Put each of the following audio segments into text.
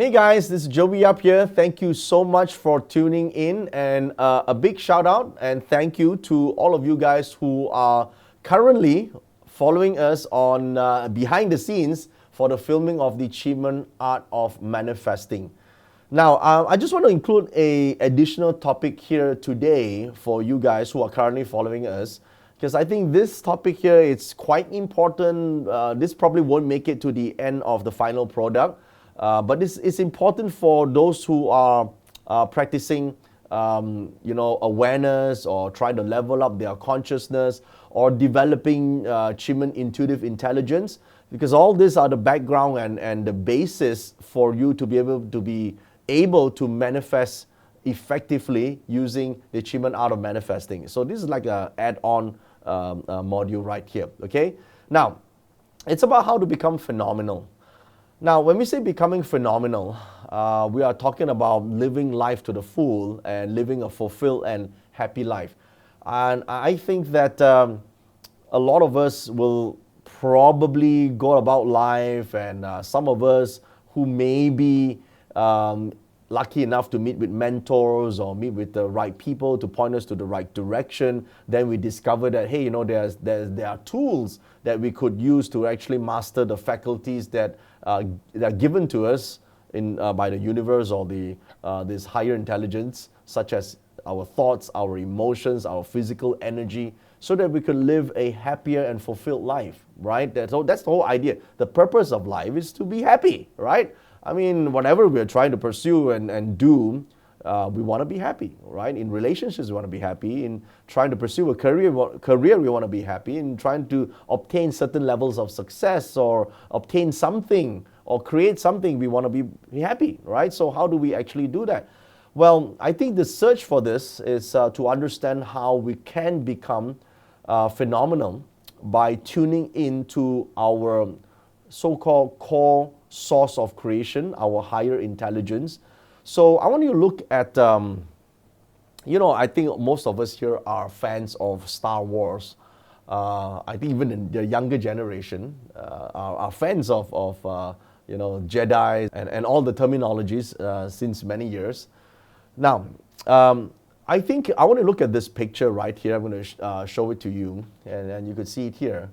Hey guys, this is Joey up here. Thank you so much for tuning in, and a big shout out and thank you to all of you guys who are currently following us on behind the scenes for the filming of the QiMen Art of Manifesting. Now, I just want to include a additional topic here today for you guys who are currently following us, because I think this topic here is quite important. This probably won't make it to the end of the final product. But it's important for those who are practicing, awareness, or trying to level up their consciousness, or developing QiMen intuitive intelligence, because all these are the background and the basis for you to be able to manifest effectively using the QiMen Art of Manifesting. So this is like an add-on module right here. Okay. Now, it's about how to become phenomenal. Now, when we say becoming phenomenal, we are talking about living life to the full and living a fulfilled and happy life. And I think that a lot of us will probably go about life, and some of us who may be lucky enough to meet with mentors or meet with the right people to point us to the right direction, then we discover that, hey, there are tools that we could use to actually master the faculties that are given to us by the universe or this higher intelligence, such as our thoughts, our emotions, our physical energy, so that we can live a happier and fulfilled life, right? That's the whole idea. The purpose of life is to be happy, right? I mean, whatever we're trying to pursue and do, we want to be happy, right? In relationships, we want to be happy. In trying to pursue a career, we want to be happy. In trying to obtain certain levels of success or obtain something or create something, we want to be happy, right? So how do we actually do that? Well, I think the search for this is to understand how we can become phenomenal by tuning into our so-called core source of creation, our higher intelligence. So I want you to look at, I think most of us here are fans of Star Wars. I think even in the younger generation are fans of Jedi and all the terminologies since many years. Now, I think I want to look at this picture right here. I'm going to show it to you, and you can see it here.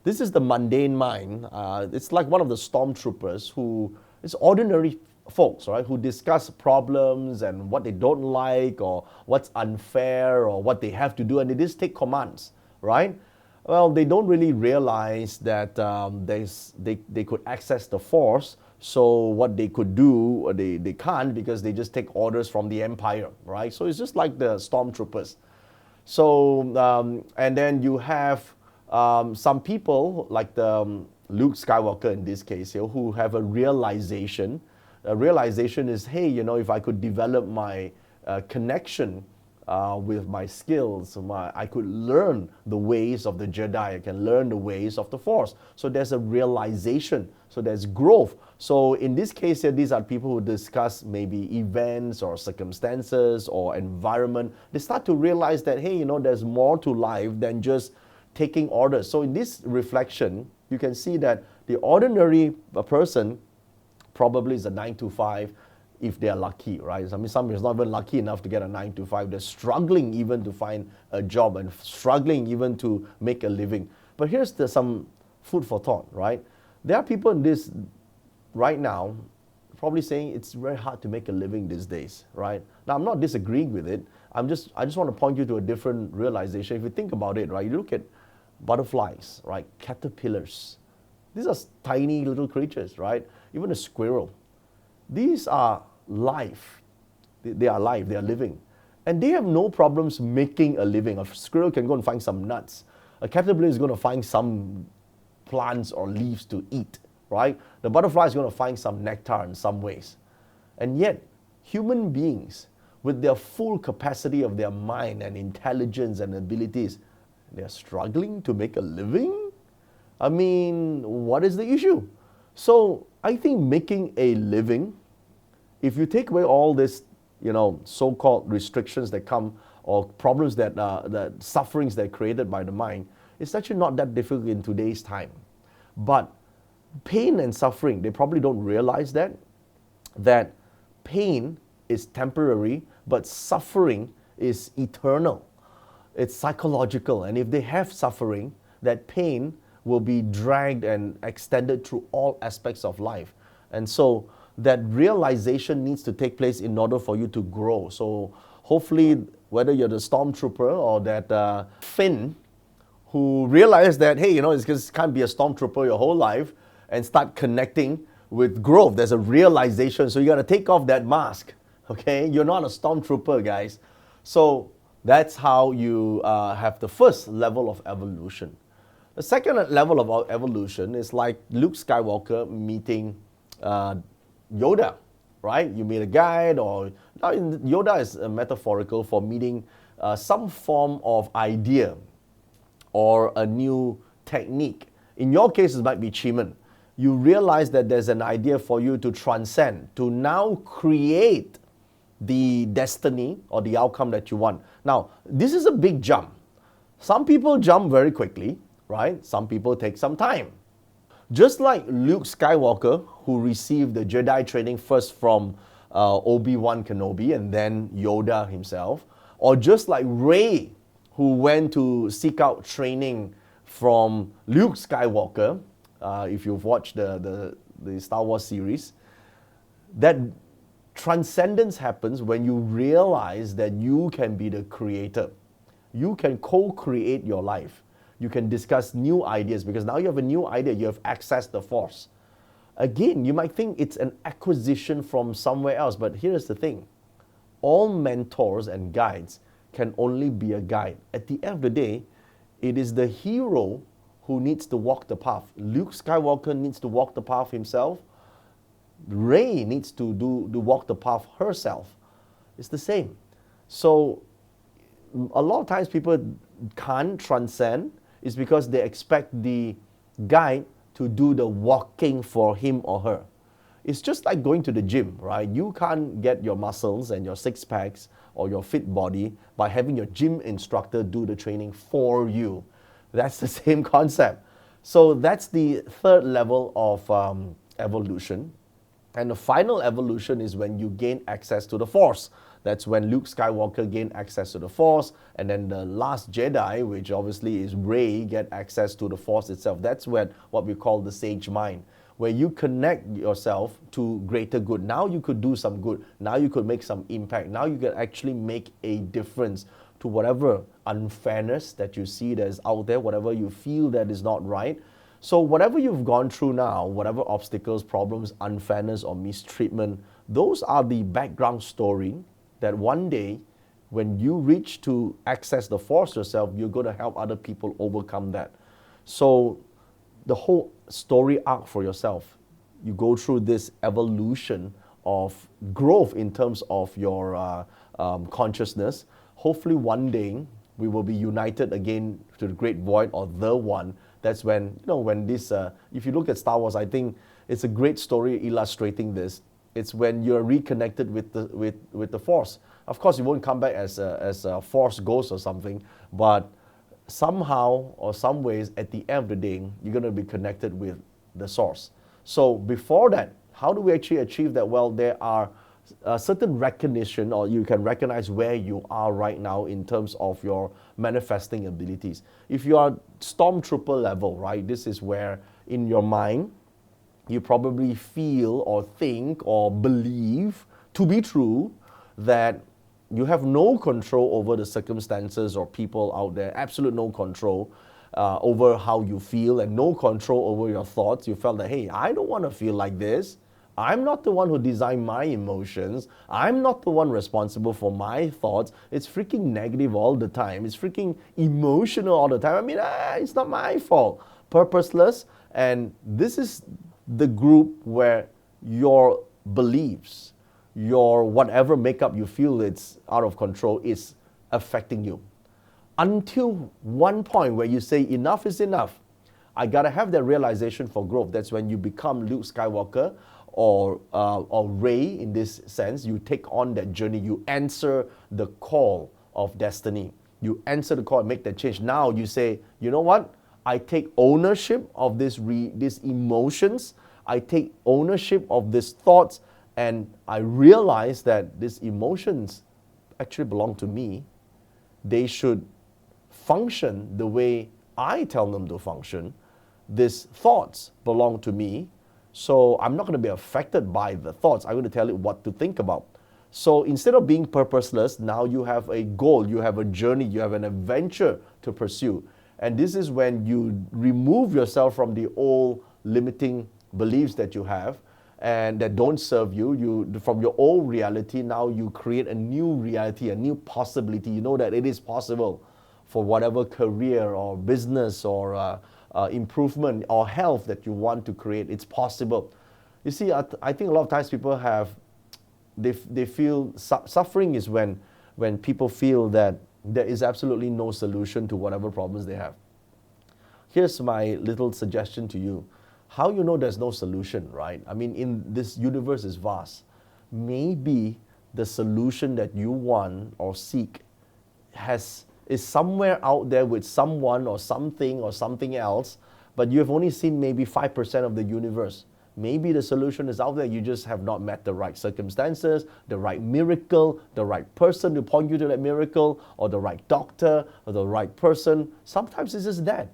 This is the mundane mind. It's like one of the stormtroopers it's ordinary folks, right, who discuss problems and what they don't like or what's unfair or what they have to do, and they just take commands, right? Well, they don't really realize that they could access the Force, so what they could do, they can't, because they just take orders from the Empire, right? So it's just like the stormtroopers. So, and then you have some people like Luke Skywalker in this case here, who have a realization. A realization is, hey, if I could develop my connection with my skills, I could learn the ways of the Jedi, I can learn the ways of the Force. So there's a realization, so there's growth. So in this case here, these are people who discuss maybe events or circumstances or environment. They start to realize that, hey, there's more to life than just taking orders. So in this reflection, you can see that the ordinary person probably is a 9 to 5 if they're lucky, right? I mean, some is not even lucky enough to get a 9 to 5. They're struggling even to find a job and struggling even to make a living. But here's some food for thought, right? There are people in this right now probably saying it's very hard to make a living these days, right? Now, I'm not disagreeing with it. I just want to point you to a different realization. If you think about it, right, you look at butterflies, right, caterpillars. These are tiny little creatures, right? Even a squirrel. These are life. They are alive, they are living. And they have no problems making a living. A squirrel can go and find some nuts. A caterpillar is going to find some plants or leaves to eat, right? The butterfly is going to find some nectar in some ways. And yet, human beings, with their full capacity of their mind and intelligence and abilities, they're struggling to make a living? I mean, what is the issue? So I think making a living, if you take away all this, so-called restrictions that come, or problems that sufferings that are created by the mind, it's actually not that difficult in today's time. But pain and suffering, they probably don't realize that. that pain is temporary, but suffering is eternal. It's psychological. And if they have suffering, that pain will be dragged and extended through all aspects of life. And so that realization needs to take place in order for you to grow. So hopefully, whether you're the stormtrooper or that Finn who realize that, hey, it just can't be a stormtrooper your whole life, and start connecting with growth. There's a realization. So you got to take off that mask, okay? You're not a stormtrooper, guys. So that's how you have the first level of evolution. The second level of evolution is like Luke Skywalker meeting Yoda, right? You meet a guide, or Yoda is metaphorical for meeting some form of idea or a new technique. In your case, it might be QiMen. You realize that there's an idea for you to transcend, to now create the destiny or the outcome that you want. Now, this is a big jump. Some people jump very quickly, right? Some people take some time. Just like Luke Skywalker, who received the Jedi training first from Obi-Wan Kenobi and then Yoda himself, or just like Rey, who went to seek out training from Luke Skywalker, if you've watched the Star Wars series, that transcendence happens when you realize that you can be the creator. You can co-create your life. You can discuss new ideas, because now you have a new idea, you have accessed the Force. Again, you might think it's an acquisition from somewhere else, but here's the thing. All mentors and guides can only be a guide. At the end of the day, it is the hero who needs to walk the path. Luke Skywalker needs to walk the path himself. Rey needs to walk the path herself. It's the same. So a lot of times people can't transcend is because they expect the guide to do the walking for him or her. It's just like going to the gym, right? You can't get your muscles and your six packs or your fit body by having your gym instructor do the training for you. That's the same concept. So that's the third level of evolution. And the final evolution is when you gain access to the Force. That's when Luke Skywalker gained access to the Force, and then the last Jedi, which obviously is Rey, get access to the Force itself. That's when what we call the sage mind, where you connect yourself to greater good. Now you could do some good. Now you could make some impact. Now you can actually make a difference to whatever unfairness that you see that is out there, whatever you feel that is not right. So whatever you've gone through now, whatever obstacles, problems, unfairness, or mistreatment, those are the background story that one day when you reach to access the Force yourself, you're going to help other people overcome that. So the whole story arc for yourself, you go through this evolution of growth in terms of your consciousness. Hopefully one day we will be united again to the great void or the one. That's when, when this, if you look at Star Wars, I think it's a great story illustrating this. It's when you're reconnected with the Force. Of course, you won't come back as a Force ghost or something, but somehow or some ways, at the end of the day, you're going to be connected with the Source. So before that, how do we actually achieve that? Well, there are certain recognition, or you can recognize where you are right now in terms of your manifesting abilities. If you are stormtrooper level, right, this is where in your mind, you probably feel or think or believe to be true that you have no control over the circumstances or people out there, absolute no control over how you feel and no control over your thoughts. You felt that, hey, I don't want to feel like this. I'm not the one who designed my emotions. I'm not the one responsible for my thoughts. It's freaking negative all the time. It's freaking emotional all the time. I mean, it's not my fault. Purposeless. And this is the group where your beliefs, your whatever makeup you feel it's out of control is affecting you. Until one point where you say enough is enough. I gotta have that realization for growth. That's when you become Luke Skywalker or Rey in this sense. You take on that journey. You answer the call of destiny. You answer the call and make that change. Now you say, you know what? I take ownership of these emotions. I take ownership of these thoughts, and I realize that these emotions actually belong to me. They should function the way I tell them to function. These thoughts belong to me, so I'm not going to be affected by the thoughts. I'm going to tell it what to think about. So instead of being purposeless, now you have a goal, you have a journey, you have an adventure to pursue. And this is when you remove yourself from the old limiting beliefs that you have and that don't serve you. From your old reality, now you create a new reality, a new possibility. You know that it is possible for whatever career or business or improvement or health that you want to create. It's possible. You see, I think a lot of times people have, they feel suffering is when people feel that there is absolutely no solution to whatever problems they have. Here's my little suggestion to you. How you know there's no solution, right? I mean, in this universe is vast. Maybe the solution that you want or seek is somewhere out there with someone or something else, but you have only seen maybe 5% of the universe. Maybe the solution is out there, you just have not met the right circumstances, the right miracle, the right person to point you to that miracle, or the right doctor, or the right person. Sometimes it's just that.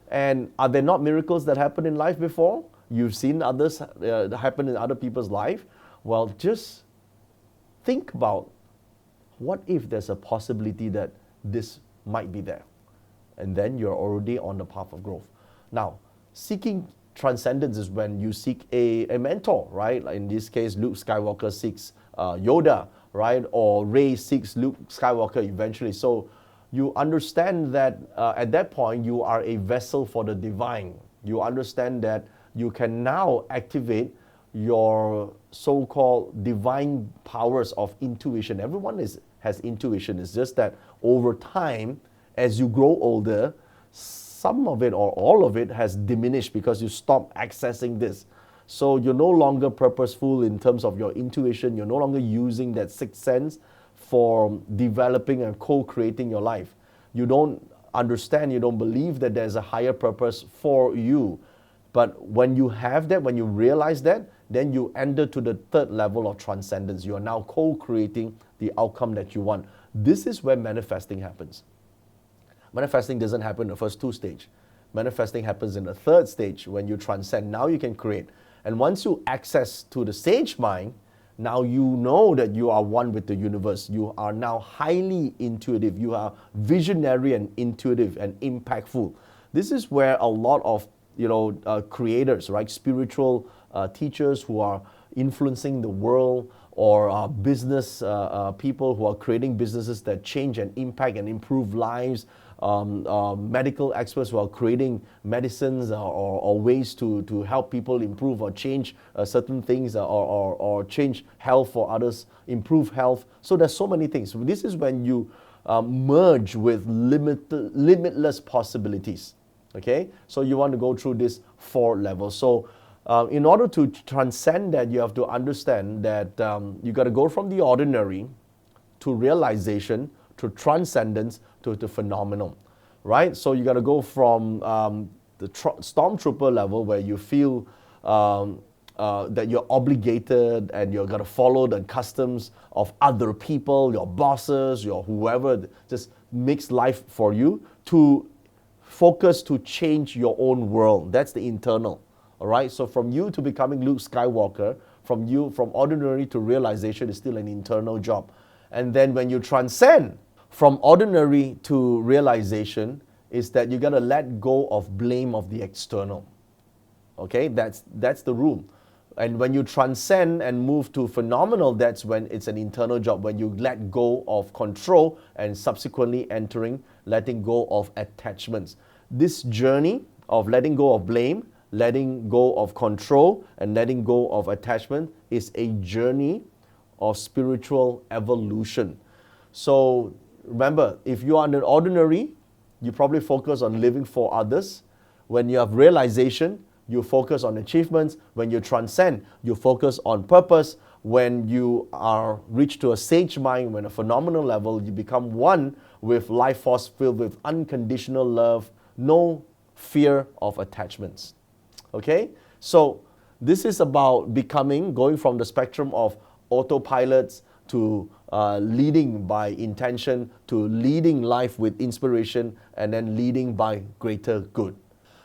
And are there not miracles that happen in life before? You've seen others happen in other people's life? Well, just think about what if there's a possibility that this might be there? And then you're already on the path of growth. Now, seeking transcendence is when you seek a mentor, right? Like in this case, Luke Skywalker seeks Yoda, right? Or Rey seeks Luke Skywalker eventually. So you understand that at that point, you are a vessel for the divine. You understand that you can now activate your so-called divine powers of intuition. Everyone has intuition. It's just that over time, as you grow older, some of it or all of it has diminished because you stop accessing this. So you're no longer purposeful in terms of your intuition. You're no longer using that sixth sense for developing and co-creating your life. You don't understand, you don't believe that there's a higher purpose for you. But when you have that, when you realize that, then you enter to the third level of transcendence. You are now co-creating the outcome that you want. This is where manifesting happens. Manifesting doesn't happen in the first two stages. Manifesting happens in the third stage when you transcend. Now you can create. And once you access to the sage mind, now you know that you are one with the universe. You are now highly intuitive. You are visionary and intuitive and impactful. This is where a lot of creators, right, spiritual teachers who are influencing the world, or business people who are creating businesses that change and impact and improve lives, medical experts who are creating medicines or ways to help people improve or change certain things or change health for others, improve health. So there's so many things. This is when you merge with limitless possibilities. Okay, so you want to go through this 4 levels. So in order to transcend that, you have to understand that you got to go from the ordinary to realization, to transcendence, to the phenomenal, right? So you got to go from the stormtrooper level where you feel that you're obligated and you're going to follow the customs of other people, your bosses, your whoever just makes life for you, to focus to change your own world. That's the internal. All right. So from you to becoming Luke Skywalker, from ordinary to realization is still an internal job. And then when you transcend from ordinary to realization, is that you got to let go of blame of the external. Okay, that's the rule. And when you transcend and move to phenomenal, that's when it's an internal job, when you let go of control and subsequently letting go of attachments. This journey of letting go of blame, letting go of control, and letting go of attachment is a journey of spiritual evolution. So remember, if you are in an ordinary, you probably focus on living for others. When you have realization, you focus on achievements. When you transcend, you focus on purpose. When you are reached to a sage mind, when a phenomenal level, you become one with life force filled with unconditional love, no fear of attachments. Okay? So This is about going from the spectrum of autopilots to leading by intention, to leading life with inspiration, and then leading by greater good.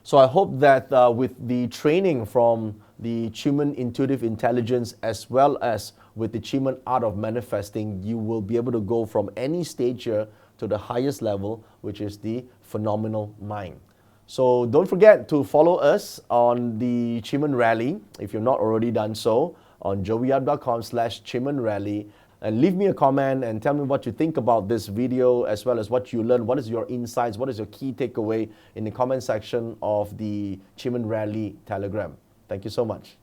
So I hope that with the training from the QiMen Intuitive Intelligence as well as with the QiMen Art of Manifesting, you will be able to go from any stage here to the highest level, which is the phenomenal mind. So don't forget to follow us on the QiMen Rally, if you've not already done so, on joeyup.com/QiMen Rally. And leave me a comment and tell me what you think about this video as well as what you learned. What is your insights? What is your key takeaway in the comment section of the QiMen Rally Telegram? Thank you so much.